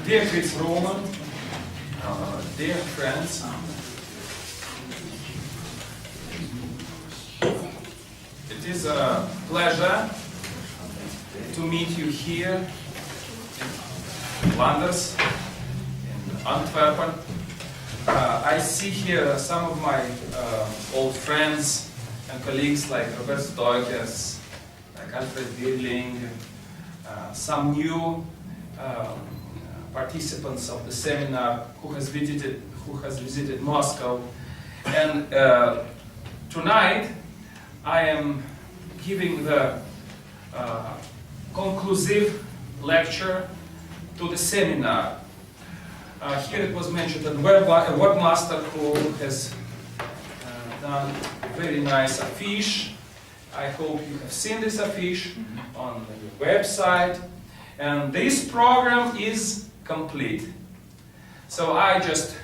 Dear Chris Roman, dear friends, it is a pleasure to meet you here in Flanders, in Antwerpen. I see here some of my old friends and colleagues like Robert Stoikers, like Alfred Wirling, some new participants of the seminar who has visited Moscow, and tonight I am giving the conclusive lecture to the seminar. Here it was mentioned that a webmaster who has done a very nice affiche. I hope you have seen this affiche on the website. And this program is complete. So I just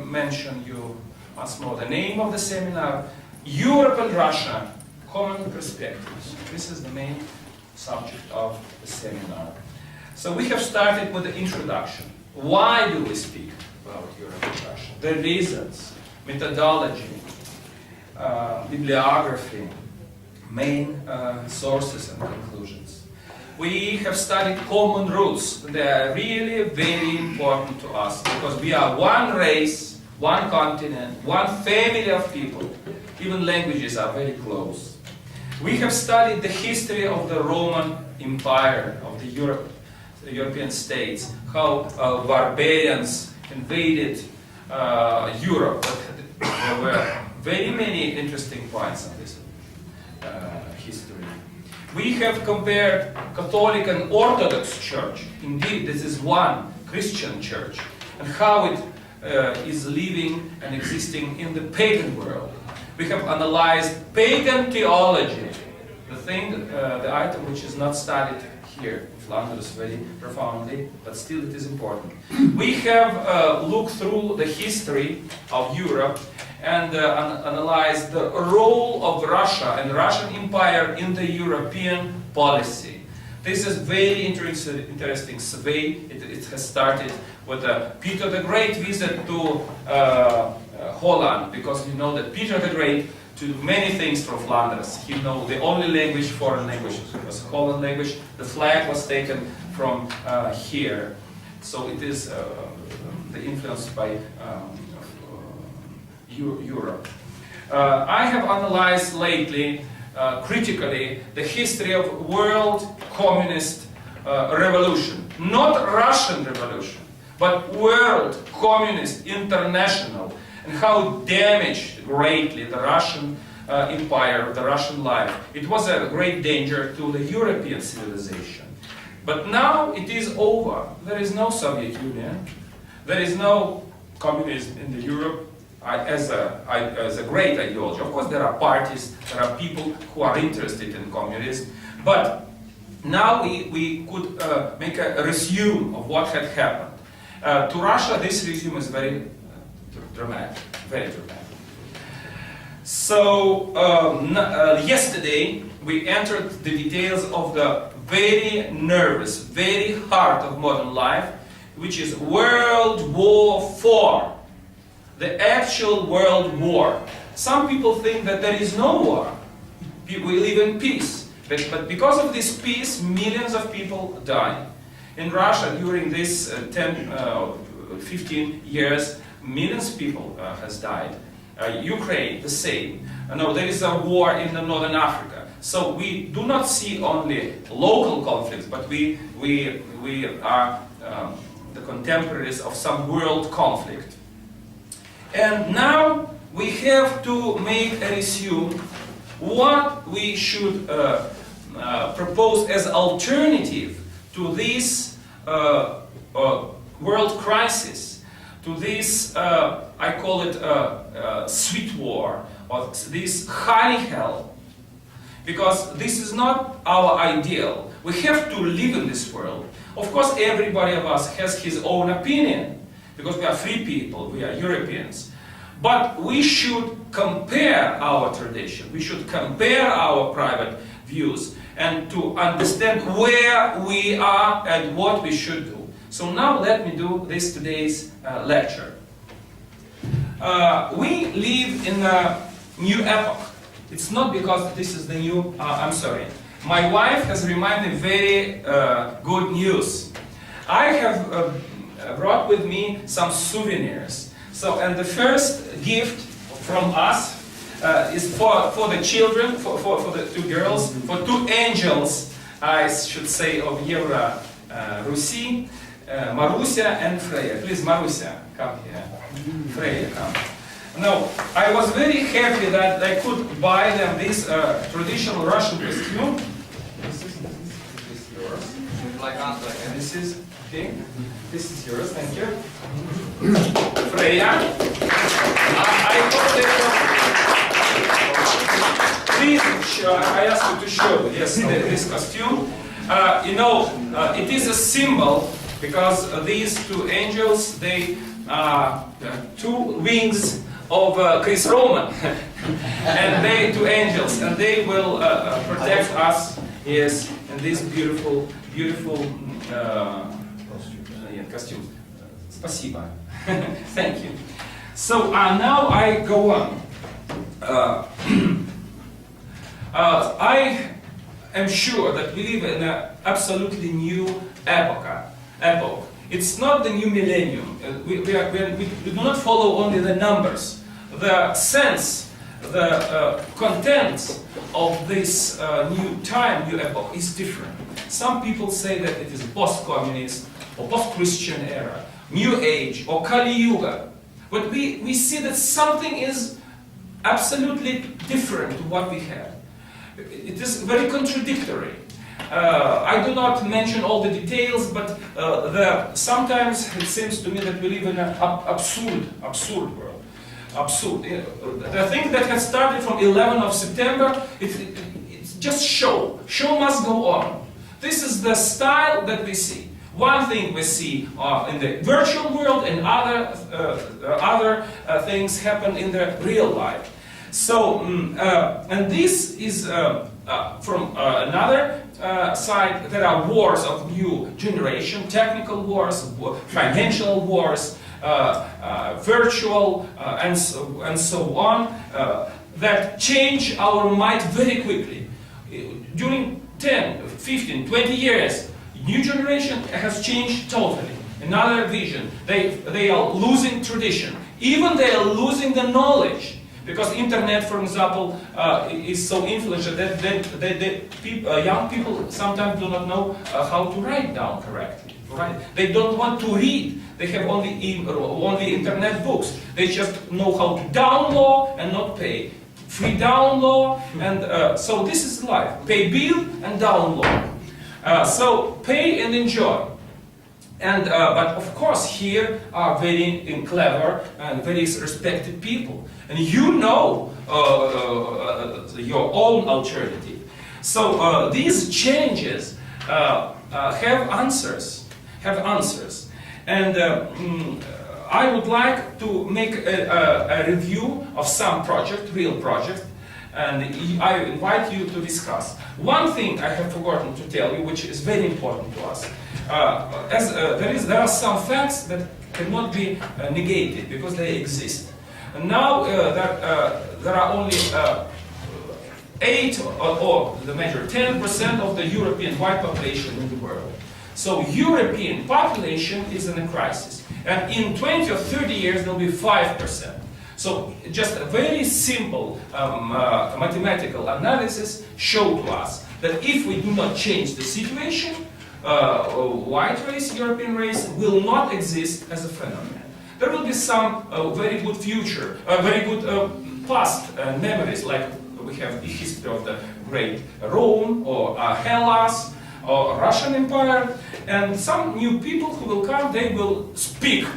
mention you once more the name of the seminar, Europe and Russia, Common Perspectives. This is the main subject of the seminar. So we have started with the introduction. Why do we speak about Europe and Russia? The reasons, methodology, bibliography, main sources and conclusions. We have studied common roots. They are really very important to us because we are one race, one continent, one family of people. Even languages are very close. We have studied the history of the Roman Empire, of the European states, how barbarians invaded Europe. There were very many interesting points on this history. We have compared Catholic and Orthodox Church. Indeed, this is one Christian church, and how it is living and existing in the pagan world. We have analyzed pagan theology, the item which is not studied here in Flanders very profoundly, but still it is important. We have looked through the history of Europe and analyzed the role of Russia and the Russian Empire in the European policy. This is very interesting survey. It has started with Peter the Great visit to Holland, because you know that Peter the Great to many things from Flanders. He knows the only language, foreign language, was Holland language. The flag was taken from here. So it is the influence by Europe. I have analyzed lately, critically, the history of world communist revolution. Not Russian revolution, but world communist international, and how it damaged greatly the Russian empire, the Russian life. It was a great danger to the European civilization. But now it is over. There is no Soviet Union. There is no communism in the Europe as a great ideology. Of course, there are parties, there are people who are interested in communism, but now we could make a resume of what had happened. To Russia, this resume is very dramatic, very dramatic. So, yesterday, we entered the details of the very nervous, very heart of modern life, which is World War IV. The actual world war. Some people think that there is no war. We live in peace. But because of this peace, millions of people die. In Russia, during this 15 years, millions of people has died. Ukraine, the same. No, there is a war in the Northern Africa. So we do not see only local conflicts, but we are the contemporaries of some world conflict. And now we have to make a resume what we should propose as alternative to this world crisis, to this, I call it sweet war, or this honey hell. Because this is not our ideal. We have to live in this world. Of course, everybody of us has his own opinion, because we are free people, we are Europeans. But we should compare our tradition, we should compare our private views, and to understand where we are and what we should do. So now let me do this today's lecture. We live in a new epoch. It's not because this is the new, I'm sorry. My wife has reminded me very good news. I have brought with me some souvenirs. So, and the first gift from us is for the children, for the two girls, for two angels, I should say, of Euro-Rus, Marusia and Freya. Please, Marusia, come here. Freya, come. Now, I was very happy that I could buy them this traditional Russian costume. This is yours. Like Antwerp. And this is, okay, this is yours, thank you. Freya, I hope they will, please, show, I ask you to show, yes, this costume. You know, it is a symbol because these two angels, they are two wings of Chris Roman, and they two angels, and they will protect us, yes, in this beautiful, beautiful costume. Спасибо. Thank you. So now I go on. I am sure that we live in an absolutely new epoch. It's not the new millennium. We do not follow only the numbers. The sense, the content of this new time, new epoch is different. Some people say that it is post-communist or post-Christian era, New Age or Kali Yuga. But we see that something is absolutely different to what we had. It is very contradictory. I do not mention all the details, but sometimes it seems to me that we live in an absurd world. Absurd. The thing that has started from 11th of September, it's just show. Show must go on. This is the style that we see. One thing we see in the virtual world, and other things happen in the real life. So, and this is from another side. There are wars of new generation, technical wars, financial wars, virtual, and so on, that change our mind very quickly. During 10, 15, 20 years, new generation has changed totally. Another vision. They are losing tradition. Even they are losing the knowledge. Because internet, for example, is so influential that young people sometimes do not know how to write down correctly. Right? They don't want to read. They have only internet books. They just know how to download and not pay. Free download, and so this is life. Pay bill and download. So pay and enjoy. And but of course here are very clever and very respected people, and you know your own alternative. So these changes have answers, and I would like to make a review of some real project, and I invite you to discuss. One thing I have forgotten to tell you, which is very important to us. There are some facts that cannot be negated because they exist. And now there are only 8 or the major 10% of the European white population in the world. So European population is in a crisis, and in 20 or 30 years there will be 5%. So just a very simple mathematical analysis show to us that if we do not change the situation, white race, European race will not exist as a phenomenon. There will be some very good future, very good past memories, like we have the history of the great Rome or Hellas or Russian Empire, and some new people who will come. They will speak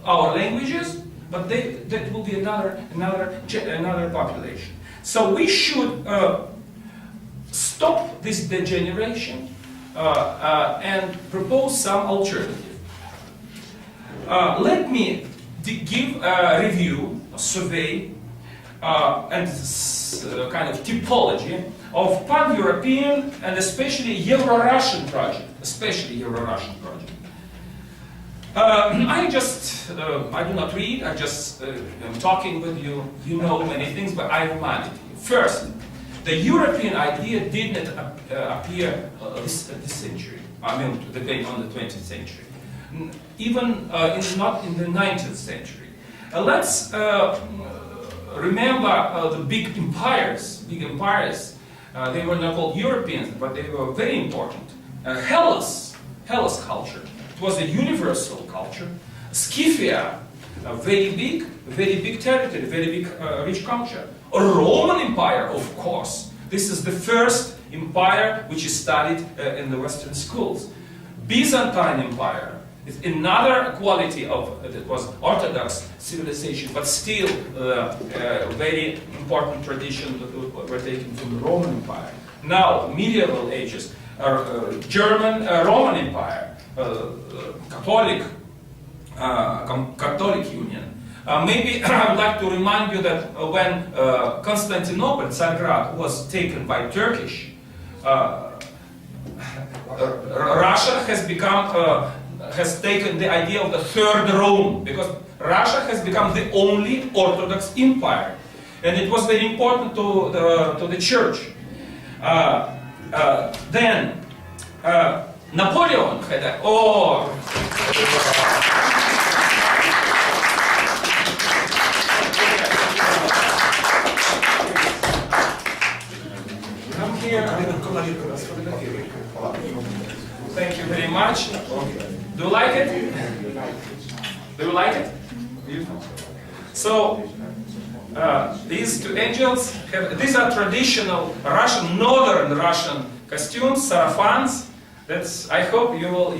our languages, but that will be another population. So we should stop this degeneration and propose some alternative. Let me give a review, a survey, and kind of typology of pan-European and especially Euro-Russian project. I do not read, I just am talking with you. You know many things, but I remind you. First, the European idea did not appear this century. I mean, on the 20th century. Even not in the 19th century. Let's remember the big empires. They were not called Europeans, but they were very important. Hellas culture. It was a universal culture. Scythia, a very big territory, very big rich culture. A Roman Empire, of course. This is the first empire which is studied in the Western schools. Byzantine Empire is another quality of it was Orthodox civilization, but still very important tradition that were taken from the Roman Empire. Now, medieval ages, German Roman Empire, Catholic Union. Maybe I would like to remind you that when Constantinople, Tsargrad, was taken by Turkish, Russia has taken the idea of the Third Rome, because Russia has become the only Orthodox empire, and it was very important to the church. Then Napoleon had Come here. Thank you very much. Do you like it? Do you like it? Beautiful. So, these two angels these are traditional Russian, northern Russian costumes, sarafans. I hope you will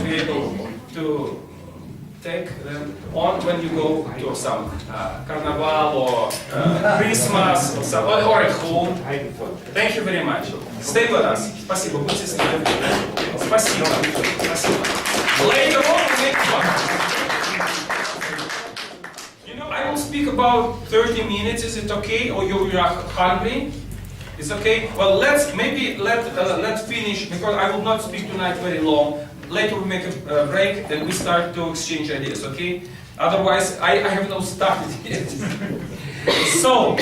be able to take them on when you go to some carnival or Christmas or at home. Thank you very much. Stay with us. Спасибо. Будьте с нами. Спасибо. Спасибо. Later on, we make fun. I will speak about 30 minutes. Is it okay? Or you are hungry? It's okay. Well, let's finish, because I will not speak tonight very long. Later we make a break, then we start to exchange ideas. Okay? Otherwise, I have not started yet. So,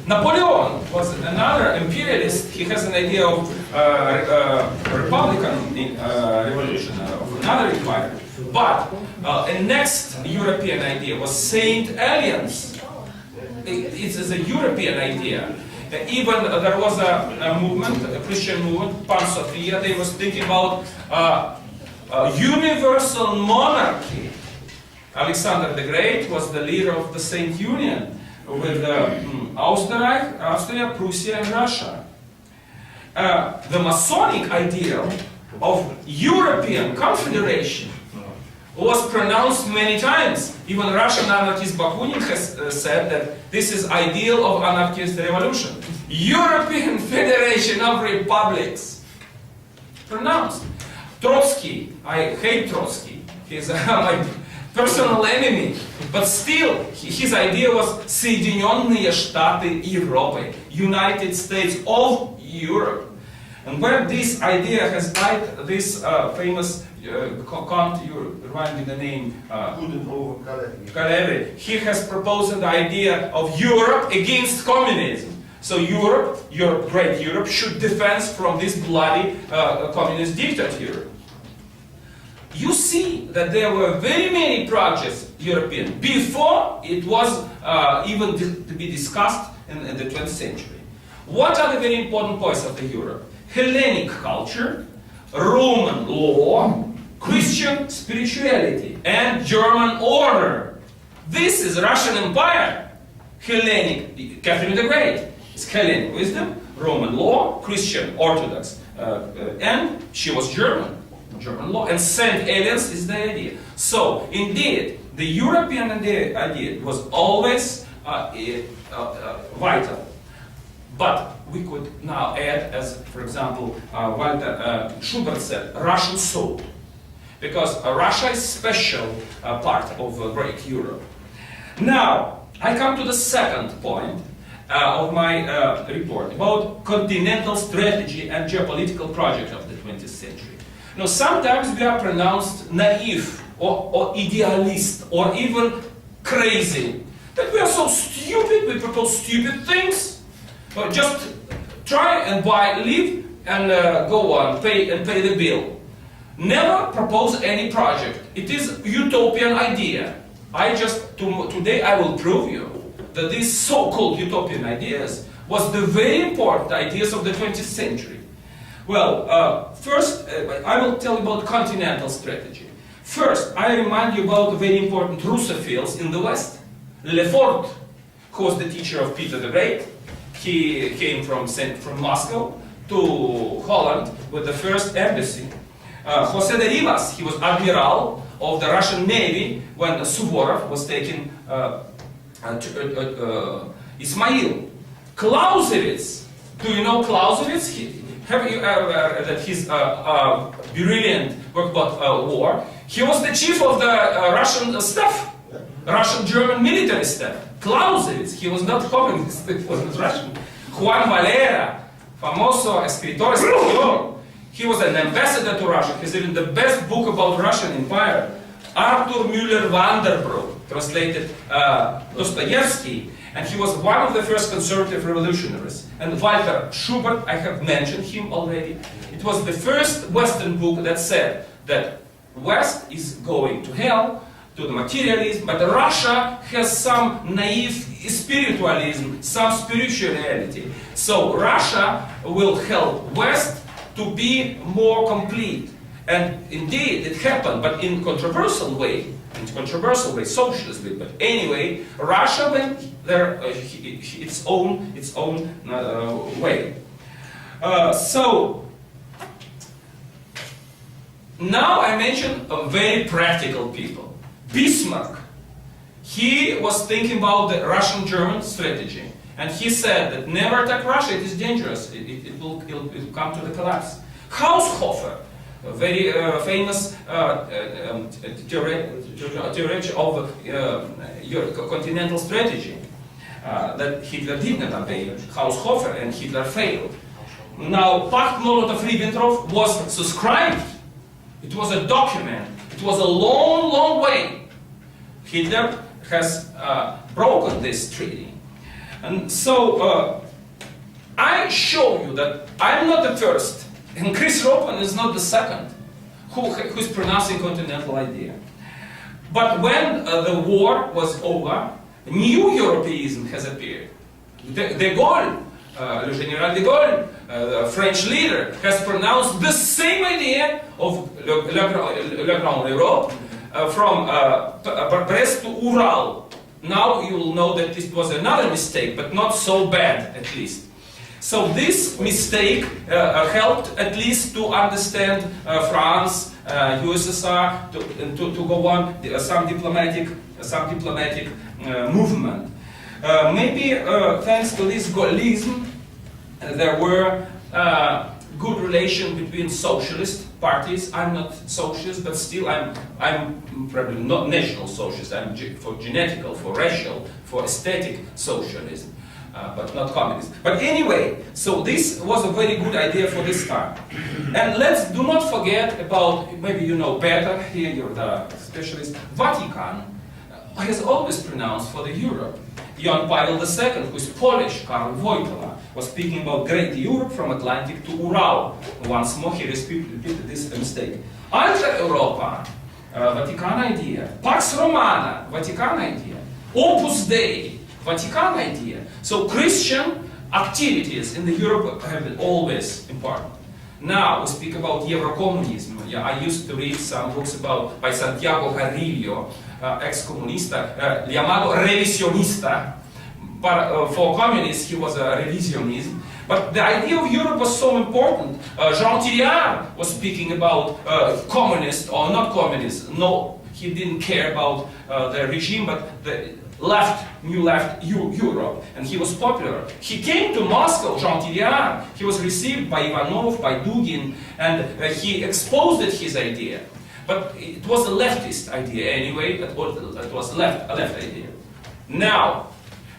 Napoleon was another imperialist. He has an idea of Republican revolution, of another empire. But a next European idea was Saint Alliance. It is a European idea. Even there was a movement, a Christian movement, Pan Sophia. They was thinking about universal monarchy. Alexander the Great was the leader of the Saint Union with Austria, Prussia, and Russia. The Masonic ideal of European Confederation was pronounced many times. Even Russian anarchist Bakunin has said that this is ideal of anarchist revolution. European Federation of Republics. Pronounced. Trotsky, I hate Trotsky. He's my personal enemy. But still, his idea was Соединенные Штаты Европы, United States of Europe. And where this idea has died, this famous Kant, you remind me the name, Kalevi, he has proposed the idea of Europe against communism. So Europe, great Europe, should defend from this bloody communist dictator. You see that there were very many projects, European, before it was even to be discussed in the 20th century. What are the very important points of the Europe? Hellenic culture, Roman law, Christian spirituality, and German order. This is Russian Empire. Hellenic, Catherine the Great is Hellenic wisdom, Roman law, Christian Orthodox, and she was German law, and Saint Alliance is the idea. So, indeed, the European idea was always vital. But we could now add, as for example, Walter Schubert said, Russian soul. Because Russia is special part of great Europe. Now, I come to the second point of my report about continental strategy and geopolitical project of the 20th century. Now, sometimes we are pronounced naive or idealist or even crazy. That we are so stupid, we propose stupid things. Just try and buy, live and go on, pay the bill. Never propose any project. It is utopian idea. Today I will prove you that these so-called utopian ideas was the very important ideas of the 20th century. Well, first I will tell you about continental strategy. First, I remind you about the very important Russophiles in the West. Lefort, who was the teacher of Peter the Great, he came from Moscow to Holland with the first embassy. José de Rivas, he was admiral of the Russian Navy when Suvorov was taking Ismail. Clausewitz, do you know Clausewitz? Have you ever read that his brilliant work about war? He was the chief of the Russian staff, Russian-German military staff. Clausewitz, he was not communist, he was Russian. Juan Valera, famoso escritor español, he was an ambassador to Russia. He's written the best book about Russian Empire. Arthur Müller-Vanderbroek translated Dostoevsky, and he was one of the first conservative revolutionaries. And Walter Schubert, I have mentioned him already. It was the first Western book that said that West is going to hell, to the materialism, but Russia has some naive spiritualism, some spirituality. So Russia will help West to be more complete. And indeed, it happened, but in controversial way, socialist way. But anyway, Russia went there its own way. So now I mention very practical people. Bismarck, he was thinking about the Russian-German strategy, and he said that never attack Russia, it is dangerous, it will come to the collapse. Haushofer, a very famous theoretic of continental strategy, that Hitler did not obey. Haushofer and Hitler failed. Now, Pact Molotov-Ribbentrop was subscribed. It was a document. It was a long, long way. Hitler has broken this treaty. And so I show you that I'm not the first, and Chris Ropan is not the second, who's pronouncing continental idea. But when the war was over, new Europeism has appeared. De Gaulle, Le Général de Gaulle, the French leader, has pronounced the same idea of Le Grand Europe from Brest to Ural. Now you will know that this was another mistake, but not so bad at least. So this mistake helped at least to understand France, USSR, to go on some diplomatic movement. Maybe thanks to this Gaullism, there were good relation between socialist parties. I'm not socialist, but still I'm probably not national socialist. I'm for genetical, for racial, for aesthetic socialism, but not communist. But anyway, so this was a very good idea for this time. And let's do not forget about, maybe you know better, here you're the specialist, Vatican has always pronounced for the Europe. Jan Pavel II, who is Polish, Karl Wojtyła, was speaking about Great Europe from Atlantic to Ural. Once more, he repeated this mistake. Alta Europa, Vatican idea. Pax Romana, Vatican idea. Opus Dei, Vatican idea. So Christian activities in the Europe have been always important. Now we speak about Euro-communism. Yeah, I used to read some books by Santiago Carrillo, ex-comunista, llamado revisionista. But for communists, he was a revisionism. But the idea of Europe was so important. Jean Tirard was speaking about communist or not communist. No, he didn't care about the regime, but the new left Europe, and he was popular. He came to Moscow, Jean Tirard. He was received by Ivanov, by Dugin, and he exposed his idea. But it was a leftist idea anyway. It was a left idea. Now,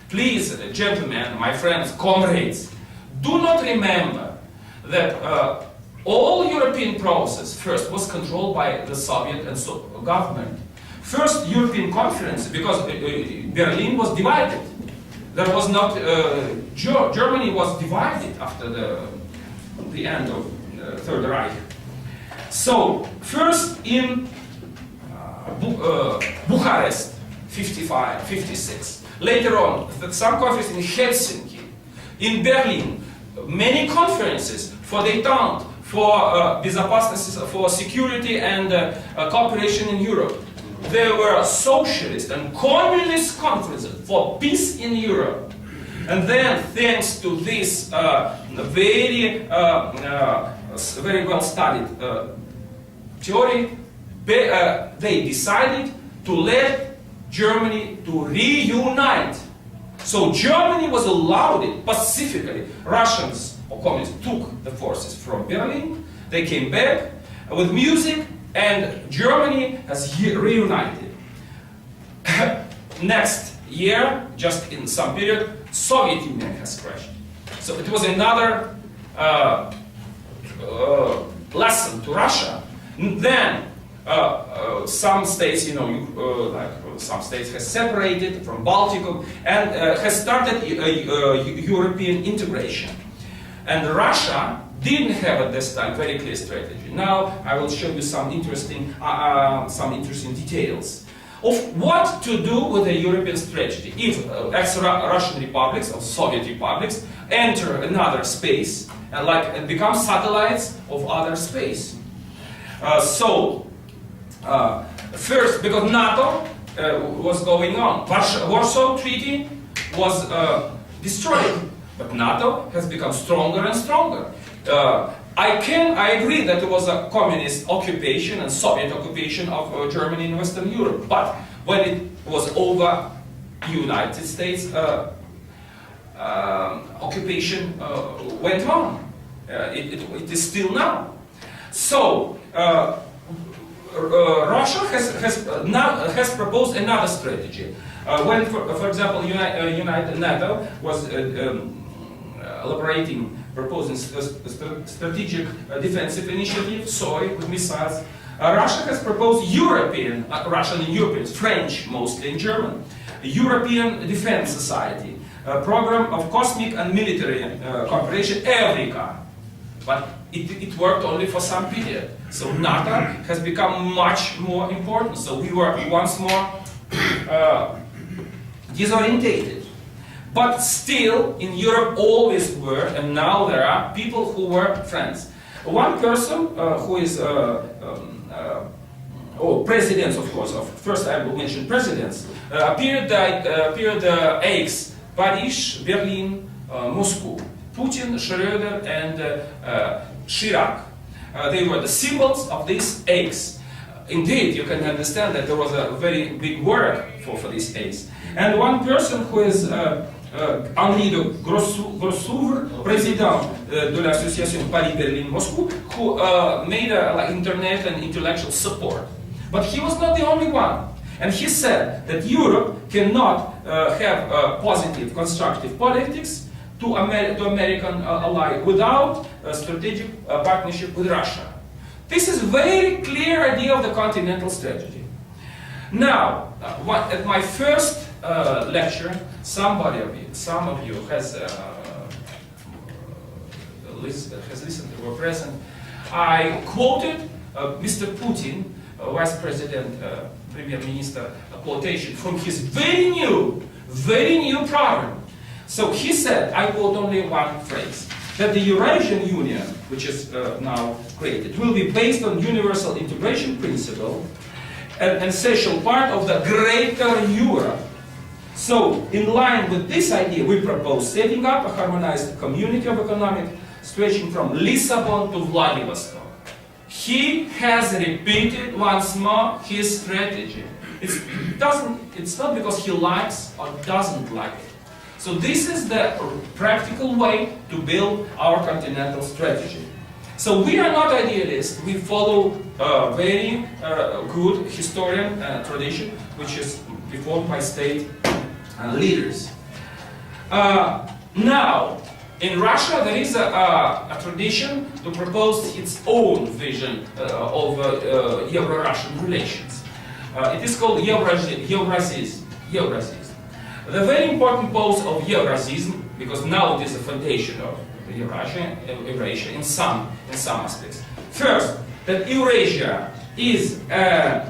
please, gentlemen, my friends, comrades, do not remember that all European process first was controlled by the Soviet and government. First European conference, because Berlin was divided. There was not, Germany was divided after the end of the Third Reich. So, first in Bucharest, 55, 56. Later on, some conferences in Helsinki, in Berlin, many conferences for détente, for безопасность, for security and cooperation in Europe. There were socialist and communist conferences for peace in Europe. And then, thanks to this very well studied theory, they decided to let Germany to reunite. So Germany was allowed it pacifically. Russians or communists took the forces from Berlin. They came back with music, and Germany has reunited. Next year, just in some period, Soviet Union has crashed. So it was another lesson to Russia. Then some states, some states has separated from Balticum and has started European integration. And Russia didn't have at this time very clear strategy. Now I will show you some interesting details of what to do with the European strategy if ex-Russian republics or Soviet republics enter another space and become satellites of other space. First, because NATO was going on, Warsaw Treaty was destroyed, but NATO has become stronger and stronger. I agree that there was a communist occupation and Soviet occupation of Germany in Western Europe, but when it was over, United States occupation went on. It is still now. So Russia has proposed another strategy. When, for example, United NATO was proposing strategic defensive initiative, SOI, with missiles, Russia has proposed European, Russian and Europeans, French mostly and German, European Defense Society, a program of cosmic and military cooperation, EUREKA. But it worked only for some period. So NATO has become much more important. So we were once more disorientated. But still, in Europe always were, and now there are people who were friends. One person who is, presidents, of course, first I will mention presidents, appeared Aix, Paris, Berlin, Moscow. Putin, Schröder, and Chirac. They were the symbols of these eggs. Indeed, you can understand that there was a very big work for these eggs. And one person who is Henri de Grossouvre, President de l'Association Paris-Berlin-Moscou, who made internet and intellectual support. But he was not the only one. And he said that Europe cannot have positive, constructive politics to American ally without a strategic partnership with Russia. This is a very clear idea of the continental strategy. Now, at my first lecture, some of you has listened, were present. I quoted Mr. Putin, Vice President, Premier Minister, a quotation from his very new program. So he said, I quote only one phrase, that the Eurasian Union, which is now created, will be based on universal integration principle, an essential part of the greater Europe. So, in line with this idea, we propose setting up a harmonized community of economic stretching from Lisbon to Vladivostok. He has repeated once more his strategy. It's not because he likes or doesn't like it. So this is the practical way to build our continental strategy. So we are not idealists. We follow a very good historian tradition, which is performed by state leaders. Now, In Russia, there is a tradition to propose its own vision of Euro-Russian relations. It is called Euro-Rusism. The very important pose of Euro-Rusism, because now it is the foundation of Eurasia in some aspects. First, that Eurasia is a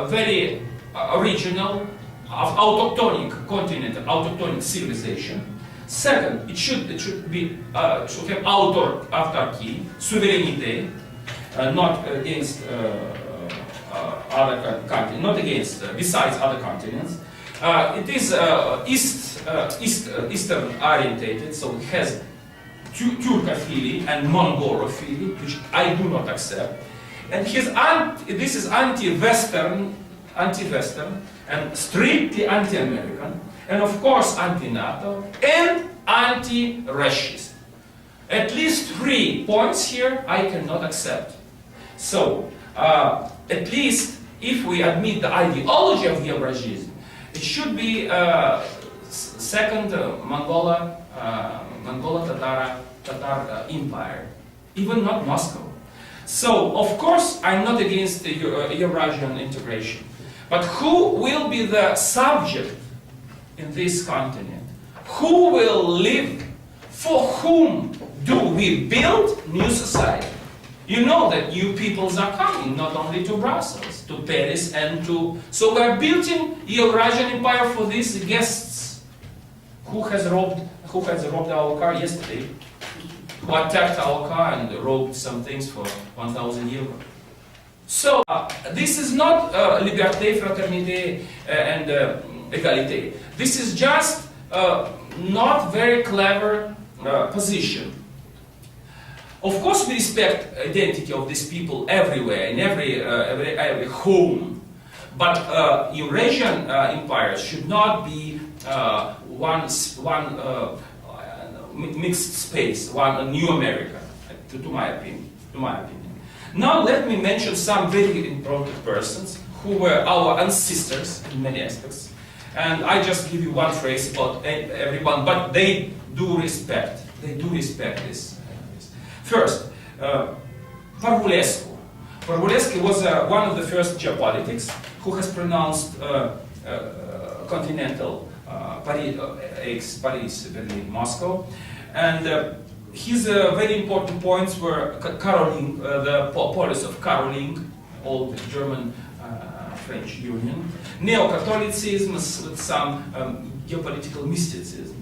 very original, autochtonic continent, autochtonic civilization. Second, it should have autarky, sovereignty, not against other continents, not against besides other continents. It is Eastern orientated, so it has Turcophily and Mongolophily, which I do not accept. And this is anti-Western, and strictly anti-American, and of course anti-NATO, and anti-Russian. At least 3 points here I cannot accept. So, at least if we admit the ideology of Euro-Rusism, it should be second Mongola-Tatar Empire, even not Moscow. So, of course, I'm not against the Eurasian integration. But who will be the subject in this continent? Who will live? For whom do we build new society? You know that new peoples are coming, not only to Brussels, to Paris and to... So we're building Eurasian empire for these guests. Who has robbed our car yesterday? Who attacked our car and robbed some things for 1,000 euros? So, this is not liberté, fraternité, and égalité. This is just not very clever position. Of course, we respect identity of these people everywhere, in every home. But Eurasian empires should not be one mixed space, one new America, to my opinion. Now let me mention some very important persons who were our ancestors in many aspects. And I just give you one phrase about everyone, but they do respect this. First, Parvulescu. Parvulescu was one of the first geopolitics who has pronounced continental Paris, Berlin, Moscow. And his very important points were Caroling, the policy of Caroling, old German French Union, neo-Catholicism with some geopolitical mysticism.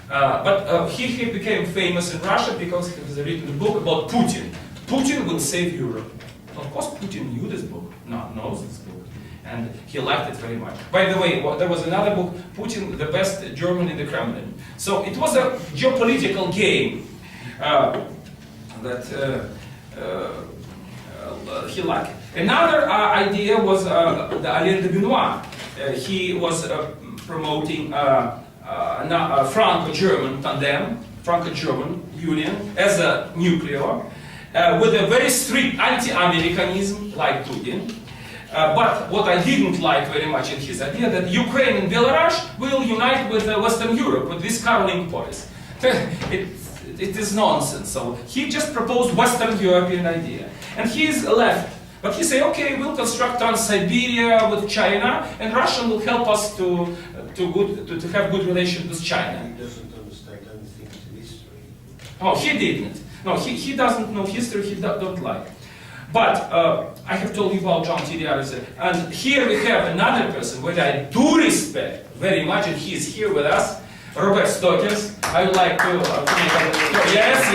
But he became famous in Russia because he has written a book about Putin. Putin will save Europe. Of course, Putin knew this book, knows this book, and he liked it very much. By the way, there was another book, Putin, the best German in the Kremlin. So it was a geopolitical game that he liked. Another idea was the Alain de Benoit. He was promoting Franco-German tandem, Franco-German union as a nuclear, with a very strict anti-Americanism like Putin. But what I didn't like very much in his idea that Ukraine and Belarus will unite with Western Europe with this Caroling policy. It is nonsense. So he just proposed Western European idea, and he is left. But he said, okay, we'll construct Trans-Siberia with China, and Russia will help us to have good relations with China. He doesn't understand anything to history. Oh, he didn't. No, he doesn't know history, he don't like. But I have told you about John Tiriaris, and here we have another person where I do respect very much, and he is here with us, Robert Stokes. I would like to make a... Yes.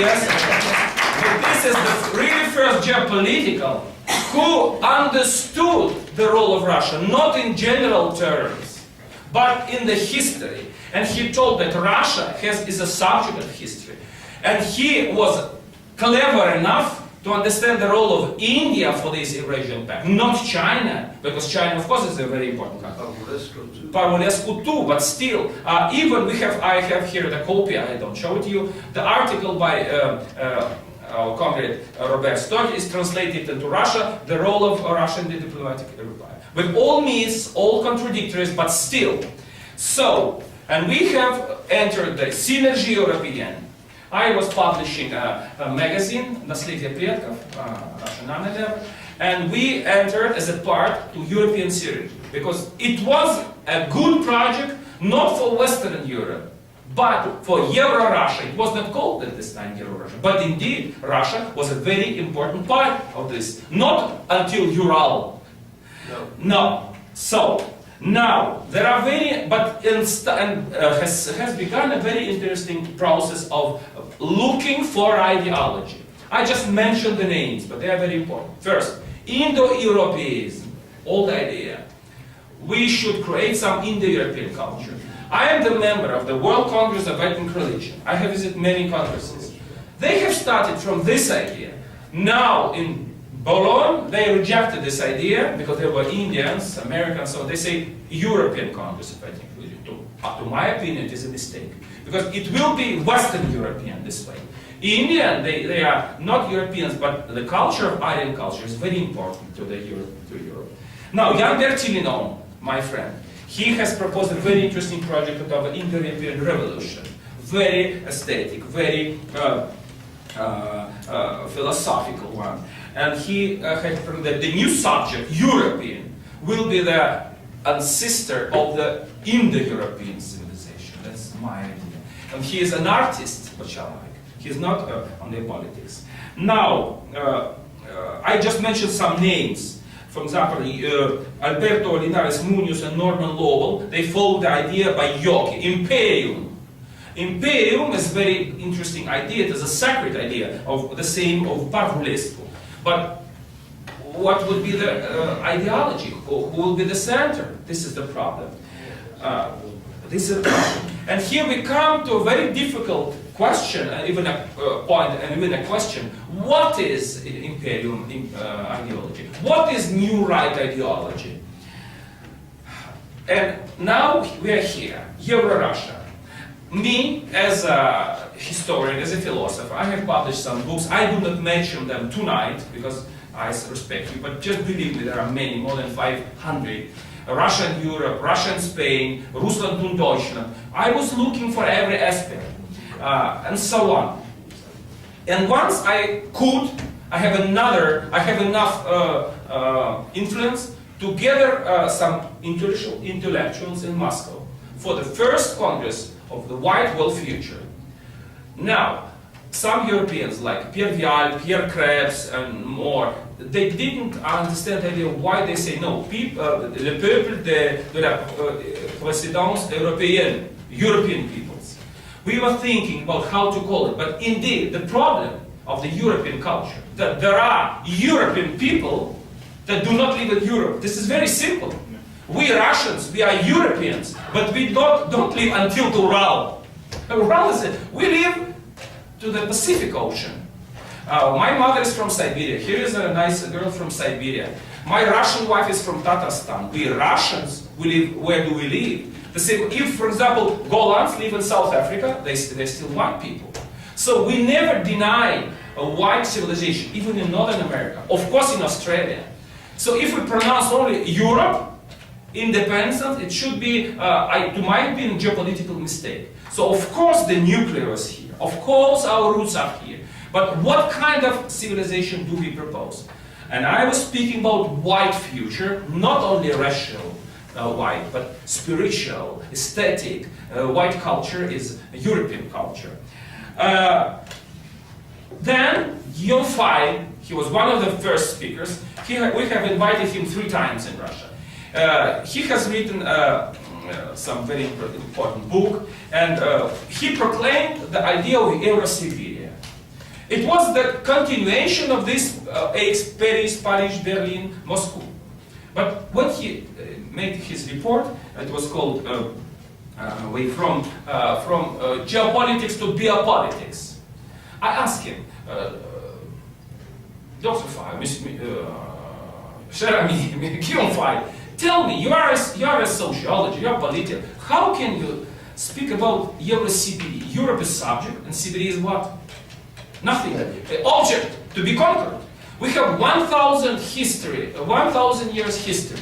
But this is the really first geopolitical who understood the role of Russia, not in general terms, but in the history. And he told that Russia is a subject of history. And he was clever enough to understand the role of India for this Eurasian pact, not China, because China, of course, is a very important country. Parvulescu too, but still, even I have here the copy, I don't show it to you, the article by our comrade Robert Stock is translated into Russia, the role of Russia in the diplomatic empire. With all means, all contradictories, but still. So, And we have entered the Synergy European. I was publishing a magazine, Наследие предков, Russian endeavor, and we entered as a part to European Synergy, because it was a good project, not for Western Europe, but for Euro-Russia. It was not called at this time Euro-Russia, but indeed Russia was a very important part of this, not until Ural. No. So, now, there are has begun a very interesting process of looking for ideology. I just mentioned the names, but they are very important. First, Indo-Europeanism, old idea. We should create some Indo-European culture. I am the member of the World Congress of Ethnic Religion. I have visited many congresses. They have started from this idea. Now, in Bologna, they rejected this idea because they were Indians, Americans, so they say European Congress of Ethnic Religion. To my opinion, it is a mistake, because it will be Western European this way. Indian, they are not Europeans, but the culture of Aryan culture is very important to Europe. Now, Jan Bertillon, my friend, he has proposed a very interesting project of an Indo-European revolution. Very aesthetic, very philosophical one. And he had that the new subject, European, will be the ancestor of the Indo-European civilization. That's my idea. And he is an artist, which I like. He is not on the politics. Now, I just mentioned some names. For example, Alberto Linares Munoz and Norman Lowell, they followed the idea by Yogi, Imperium. Imperium is a very interesting idea. It is a sacred idea of the same of Parvulescu. But what would be the ideology? Who will be the center? This is the problem. This is the problem. And here we come to a very difficult question, and even a point, and even a question. What is imperium ideology? What is new right ideology? And now we are here, Euro-Russia. Me, as a historian, as a philosopher, I have published some books. I do not mention them tonight because I respect you, but just believe me, there are many, more than 500. Russian Europe, Russian Spain, Russland und Deutschland. I was looking for every aspect, and so on. And once I could, I have enough influence to gather some intellectuals in Moscow for the first Congress of the White World Future. Now, some Europeans like Pierre Vial, Pierre Krebs, and more, they didn't understand the idea why they say no. Le peuple de la précédence européenne, European peoples. We were thinking about how to call it, but indeed the problem of the European culture, that there are European people that do not live in Europe. This is very simple. We Russians, we are Europeans, but we don't live until the Ural. Ural is it. We live to the Pacific Ocean. My mother is from Siberia. Here is a nice girl from Siberia. My Russian wife is from Tatarstan. We Russians, we live, where do we live? The same, if, for example, Golans live in South Africa, they're still white people. So we never deny a white civilization, even in Northern America, of course in Australia. So if we pronounce only Europe, independence, it should be, to my opinion, a geopolitical mistake. So of course the nuclear is here. Of course our roots are here. But what kind of civilization do we propose? And I was speaking about white future, not only racial white, but spiritual, aesthetic. White culture is European culture. Then Guillaume Faye, he was one of the first speakers. We have invited him 3 times in Russia. He has written some very important book, and he proclaimed the idea of Euro-Siberia. It was the continuation of this Paris, Berlin, Moscow. But when he made his report, it was called from geopolitics to biopolitics. I asked him, Dr. Faye, cher ami, Guillaume Faye, tell me, you are a sociologist, you are a politician. How can you speak about Euro-Siberia? Europe is subject, and Siberia is what? Nothing. Object to be conquered. We have 1,000 years history.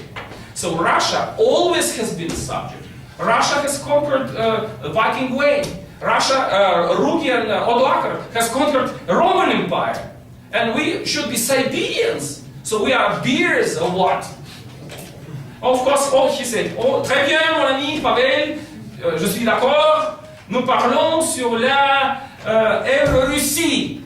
So Russia always has been a subject. Russia has conquered Viking way. Russia, Rugian Odoaker has conquered Roman Empire. And we should be Siberians. So we are bears or what? Of course, he said, oh, très bien, mon ami Pavel, je suis d'accord. Nous parlons sur la Euro-Russie.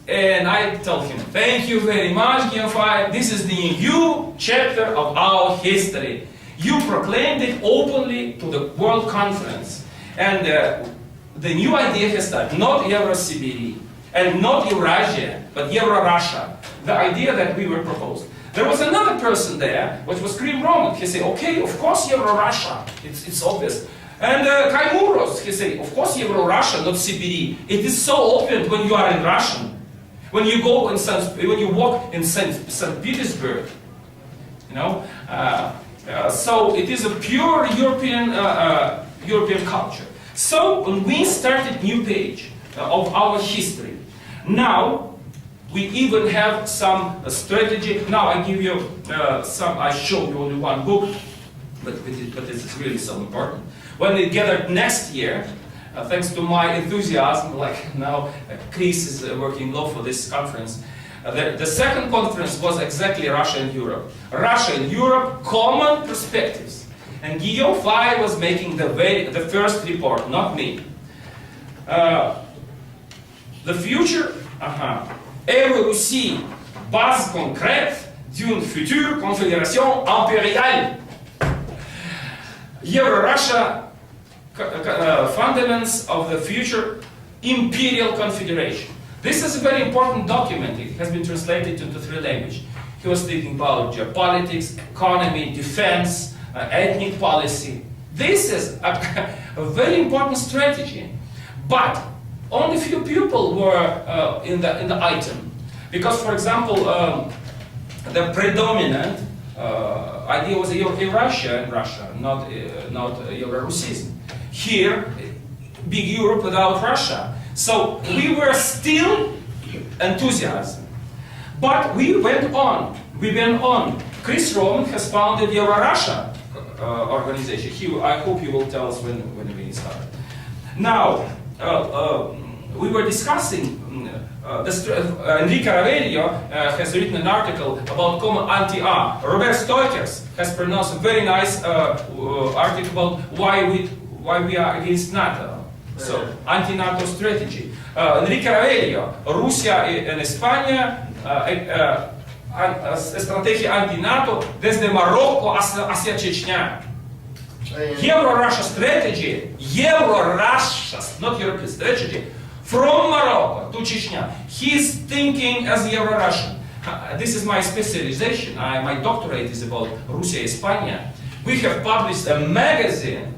And I told him, thank you very much, Guillaume. This is the new chapter of our history. You proclaimed it openly to the World Conference. And the new idea has started, not Euro-Siberia, and not Eurasia, but Euro-Russia. The idea that we were proposed. There was another person there, which was Krim Roman. He said, okay, of course Euro-Russia. It's obvious. And Kaimuros, he said, of course Euro-Russia, not Siberia. It is so obvious when you are in Russian. When you go in when you walk in St. Petersburg, you know, so it is a pure European European culture. So when we started new page of our history, now we even have some strategy. Now I give you some. I show you only one book, but this is really so important. When we gathered next year. Thanks to my enthusiasm, like now Chris is working low for this conference. The second conference was exactly Russia and Europe. Russia and Europe, common perspectives. And Guillaume Fay was making the first report, not me. The future, Euro-Russie, base concrète d'une future confédération impériale. Euro-Russia, fundaments of the future imperial confederation. This is a very important document. It has been translated into 3 languages. He was speaking about geopolitics, economy, defense, ethnic policy. This is a very important strategy. But only few people were in the item. Because, for example, the predominant idea was Euro-Russia and Russia, not Euro-Russism. Here, big Europe without Russia. So we were still enthusiasm. But we went on. Chris Roman has founded Euro-Russia organization. I hope you will tell us when we started. Now, we were discussing, Enrique Ravelio has written an article about common anti-A. Robert Stoikers has pronounced a very nice article about why we are against NATO. So, anti-NATO strategy. Enrique Ravelio, Rusia en España, estrategia anti-NATO desde Morocco hacia Chechnya. Euro-Russia strategy, Euro-Russia, not European strategy, from Morocco to Chechnya. He's thinking as Euro-Russian. This is my specialization. My doctorate is about Russia, España. We have published a magazine,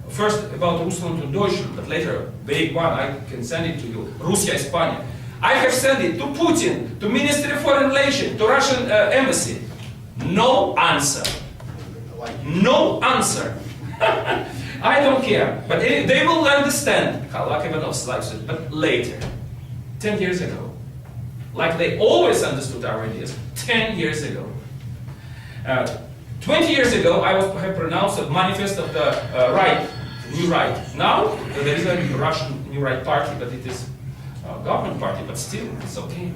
first about Russland und Deutschland, but later a big one, I can send it to you, Russia, España. I have sent it to Putin, to Ministry of Foreign Relations, to Russian embassy. No answer. No answer. I don't care, but they will understand, like Ivanov's likes it, but later, 10 years ago. Like they always understood our ideas, 10 years ago. 20 years ago, I have pronounced a manifest of the right, New Right. Now, there is a Russian New Right party, but it is a government party, but still, it's okay.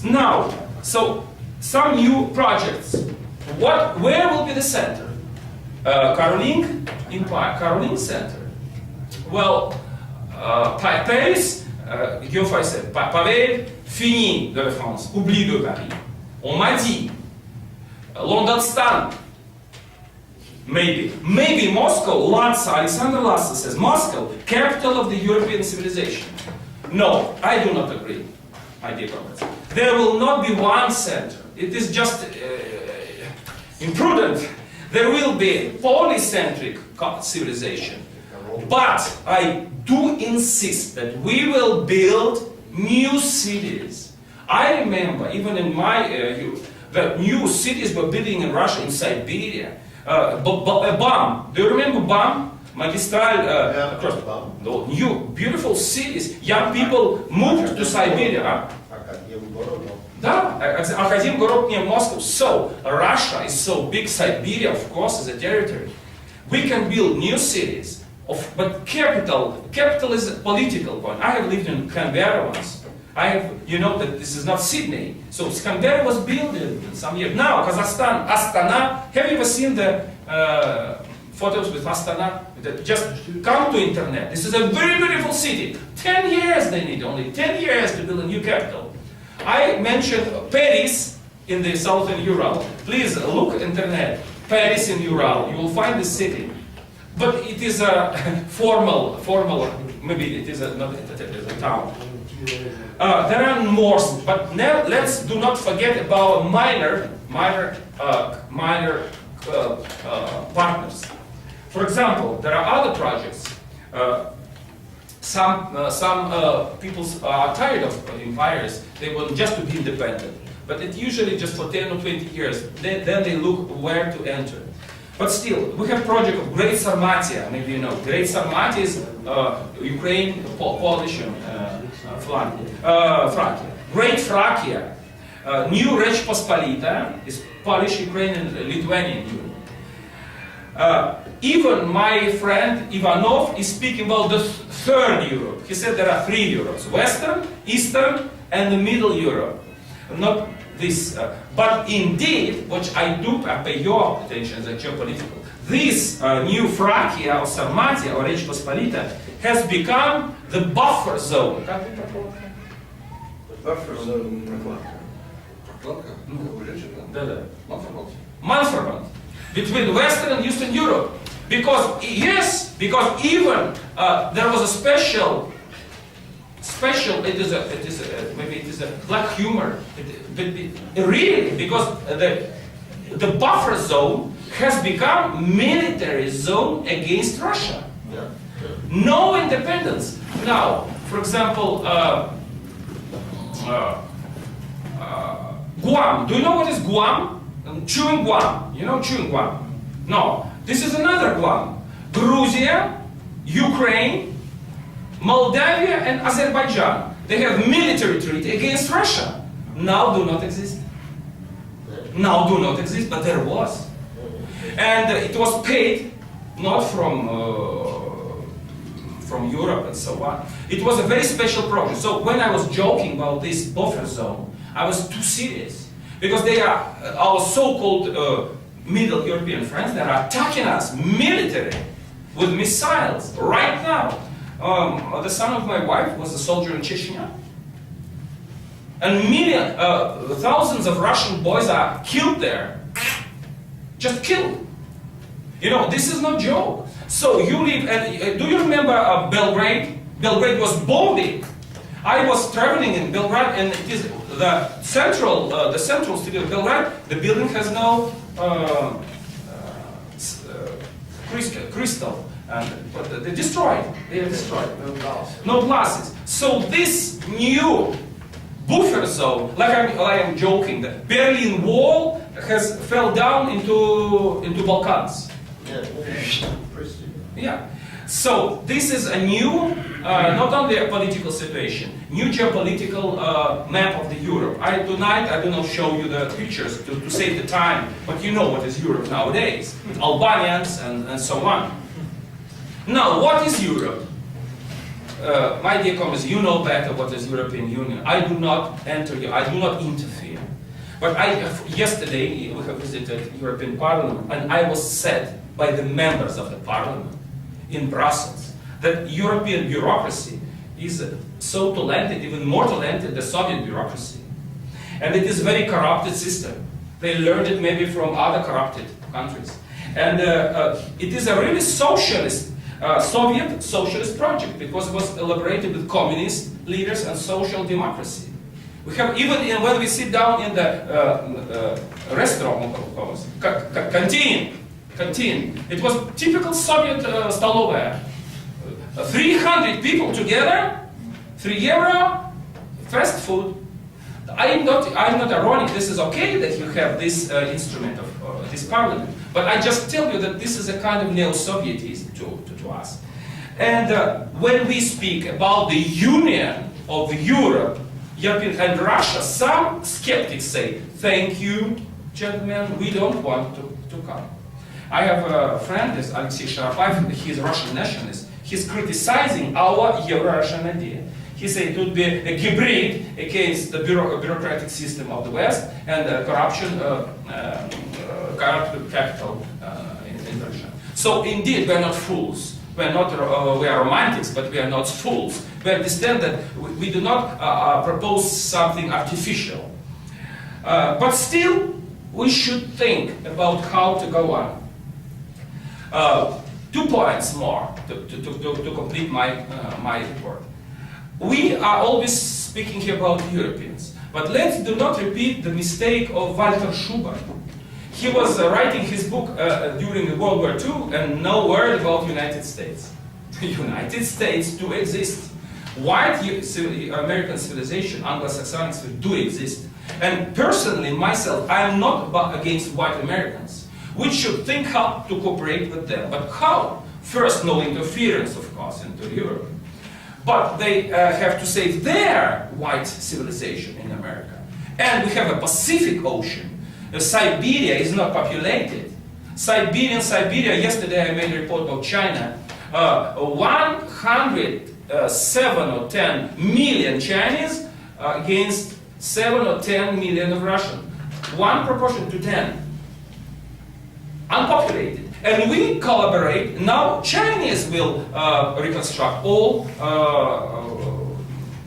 Now, so, some new projects. Where will be the center? Caroline Empire, Caroline Center. Well, Paris, Guillaume Fay said, Pavel, fini de la France, oublie de Paris. On m'a dit, London stand. Maybe Moscow, Alexander Laatste says, Moscow, capital of the European civilization. No, I do not agree, my dear brothers. There will not be one center. It is just imprudent. There will be polycentric civilization. But I do insist that we will build new cities. I remember, even in my youth, that new cities were building in Russia, in Siberia. BAM. Do you remember BAM? Magistral across the new beautiful cities. Young people moved to Siberia. Да, Akademgorod near Moscow. So Russia is so big. Siberia, of course, is a territory. We can build new cities, but capital is a political point. I have lived in Canberra once. You know that this is not Sydney. So Canberra was built in some years. Now, Kazakhstan, Astana, have you ever seen the photos with Astana? Just come to internet. This is a very beautiful city. 10 years they need, only 10 years to build a new capital. I mentioned Paris in the southern Ural. Please look at internet. Paris in Ural. You will find the city. But it is a formal, maybe it is not a town. There are more, but now let's do not forget about minor partners. For example, there are other projects. Some people are tired of empires. They want just to be independent. But it usually just for 10 or 20 years. Then they look where to enter. But still, we have project of Great Sarmatia. Maybe you know. Great Sarmatia is Ukraine, Polish, and Frakia. Great Frakia. New Rzecz Pospolita is Polish, Ukrainian, Lithuanian Union. Even my friend Ivanov is speaking about the third Europe. He said there are 3 Europes: Western, Eastern, and the Middle Europe. Not this, but indeed, which I do pay your attention as a geopolitical, this new Frakia or Sarmatia or Rzecz Pospolita has become the buffer zone. Buffer zone. Manfroband between Western and Eastern Europe. Because even there was a special. Maybe it is a black humor. Really, because the buffer zone has become military zone against Russia. Yeah. No independence. Now, for example, Guam. Do you know what is Guam? Chewing Guam. You know chewing Guam? No. This is another Guam. Georgia, Ukraine, Moldavia, and Azerbaijan. They have military treaty against Russia. Now do not exist. Now do not exist, but there was. And it was paid not from Europe and so on. It was a very special project. So when I was joking about this buffer zone, I was too serious. Because they are our so-called Middle European friends that are attacking us military with missiles right now. The son of my wife was a soldier in Chechnya. And thousands of Russian boys are killed there. Just killed. You know, this is no joke. So you live, and do you remember Belgrade? Belgrade was bombing. I was traveling in Belgrade, and it is the central city of Belgrade. The building has no crystal, but they destroyed. They are destroyed. No glasses. So this new buffer zone, like I'm joking, the Berlin Wall has fell down into Balkans. Yeah. So this is a new, not only a political situation, new geopolitical map of the Europe. Tonight I do not show you the pictures to save the time, but you know what is Europe nowadays, with Albanians and so on. Now, what is Europe? My dear colleagues, you know better what is European Union. I do not enter you, I do not interfere. But yesterday we have visited European Parliament, and I was said by the members of the Parliament in Brussels that European bureaucracy is so talented, even more talented than the Soviet bureaucracy. And it is a very corrupted system. They learned it maybe from other corrupted countries. And it is a really socialist, Soviet socialist project, because it was elaborated with communist leaders and social democracy. We have, even when we sit down in the restaurant, canteen, it was typical Soviet stolovaya. 300 people together, €3, fast food. I'm not ironic. This is okay that you have this instrument of this parliament, but I just tell you that this is a kind of neo-Sovietism to us. And when we speak about the union of Europe, and Russia, some skeptics say, "Thank you, gentlemen, we don't want to come." I have a friend, is Alexei Sharapayev, he's a Russian nationalist. He's criticizing our Euro-Russian idea. He said it would be a hybrid against the bureaucratic system of the West and corruption, corrupt capital in Russia. So indeed, we're not fools. We're not, we are romantics, but we are not fools. We understand that we do not propose something artificial. But still, we should think about how to go on. 2 points more to complete my report. We are always speaking here about Europeans, but let's do not repeat the mistake of Walter Schubert. He was writing his book during World War II and no word about United States. The United States do exist. White American civilization, Anglo-Saxonic civilization do exist. And personally, myself, I am not against white Americans. We should think how to cooperate with them. But how? First, no interference, of course, into Europe. But they have to save their white civilization in America. And we have a Pacific Ocean. Siberia is not populated. Siberia, yesterday I made a report about China. 107 or 10 million Chinese against 7 or 10 million of Russians. 1 proportion to 10. Unpopulated. And we collaborate. Now Chinese will reconstruct all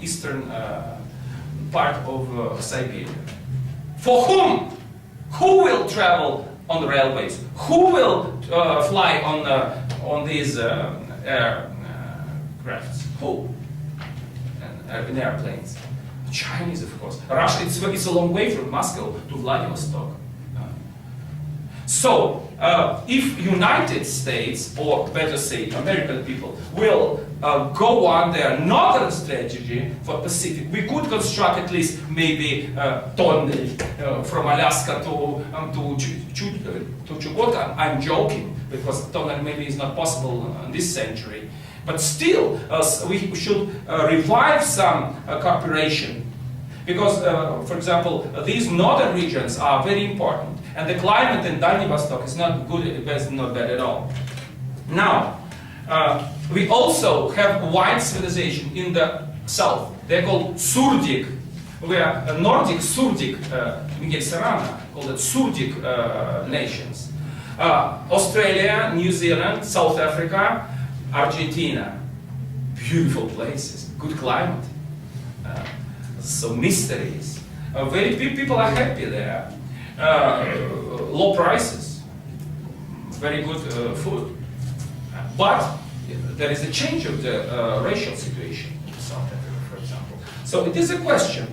eastern part of Siberia. For whom? Who will travel on the railways? Who will fly on these aircrafts? Who? In airplanes? Chinese, of course. Russia, it's a long way from Moscow to Vladivostok. So, if United States, or better say American people, will go on their northern strategy for Pacific, we could construct at least maybe tunnel from Alaska to Chukotka. I'm joking, because tunnel maybe is not possible in this century. But still, we should revive some cooperation. Because, for example, these northern regions are very important. And the climate in Vladivostok is not good, it's not bad at all. Now, we also have white civilization in the south. They're called Surdik. We are Nordic Surdik, Miguel Serrano called it Surdik nations. Australia, New Zealand, South Africa, Argentina. Beautiful places, good climate. So mysteries. People are happy there. Low prices, very good food. But there is a change of the racial situation in South Africa, for example. So it is a question.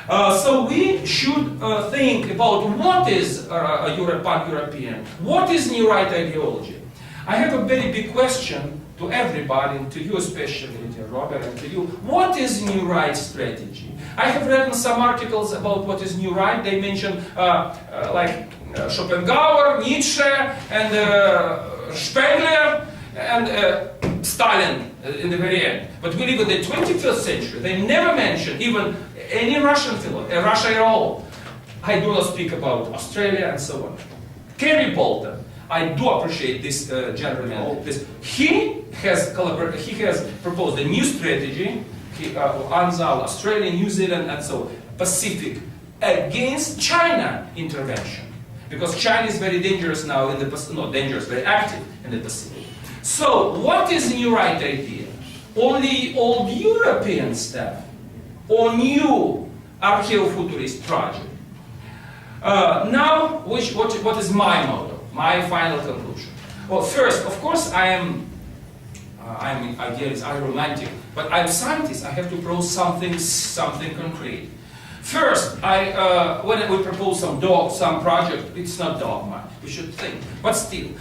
So we should think about what is pan-European, what is new right ideology. I have a very big question to everybody, and to you especially, to Robert, and to you. What is new right strategy? I have read some articles about what is new right. They mention like Schopenhauer, Nietzsche, and Spengler, and Stalin in the very end. But we live in the 21st century. They never mention even any Russian philosopher, Russia at all. I do not speak about Australia and so on. Kerry Bolton. I do appreciate this gentleman. He has proposed a new strategy, ANZAL, Australia, New Zealand, and so Pacific, against China intervention. Because China is very dangerous now in the Pacific, not dangerous, very active in the Pacific. So, what is the new right idea? Only old European stuff, or new archaeofuturist project? Now, what is my motto? My final conclusion. Well, first, of course, I'm an idealist, I'm romantic, but I'm a scientist. I have to propose something concrete. First, when we propose some project, it's not dogma. We should think. But still,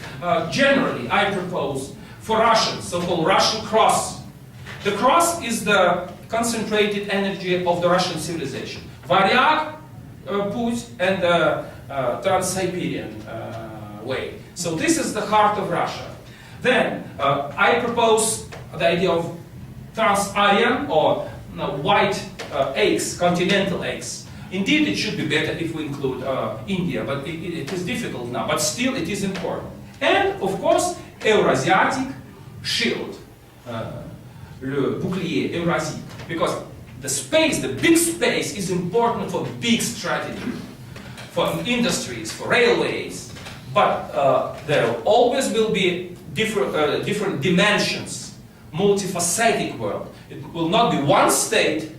generally, I propose for Russians, so-called Russian cross. The cross is the concentrated energy of the Russian civilization. Varyak, Put, and Trans-Siberian way. So this is the heart of Russia. Then I propose the idea of trans-Aryan or white eggs, continental eggs. Indeed, it should be better if we include India, but it is difficult now. But still, it is important. And of course, Eurasiatic shield, le bouclier Eurasique, because the space, the big space, is important for big strategy, for industries, for railways. But there always will be different dimensions, multifaceted world. It will not be one state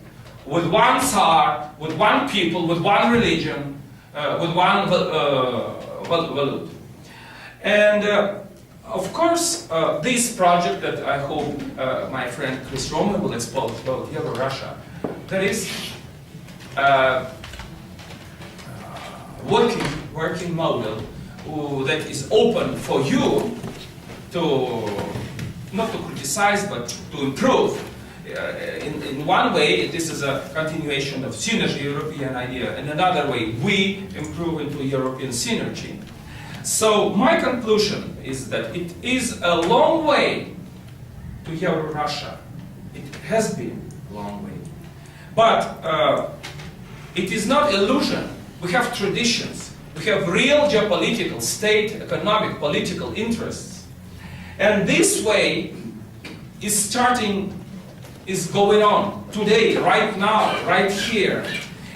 with one Tsar, with one people, with one religion, with one value. And of course, this project that I hope my friend Chris Roman will expose about Euro-Russia, there is working model that is open for you to, not to criticize, but to improve. In one way, this is a continuation of synergy, European idea. In another way, we improve into European synergy. So my conclusion is that it is a long way to Euro-Russia. It has been a long way. But it is not illusion. We have traditions. We have real geopolitical, state, economic, political interests. And this way is going on today, right now, right here.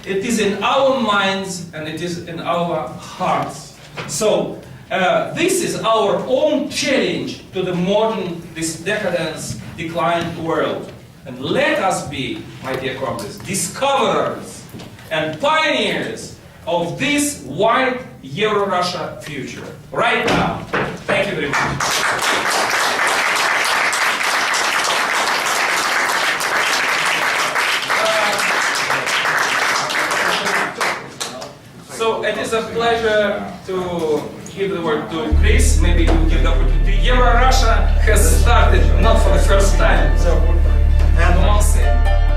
It is in our minds and it is in our hearts. So this is our own challenge to the modern, this decadence, declined world. And let us be, my dear comrades, discoverers and pioneers of this white Euro-Russia future. Right now. Thank you very much. So it is a pleasure to give the word to Chris. Maybe you give the opportunity. Euro-Russia has started, not for the first time. So, and one thing.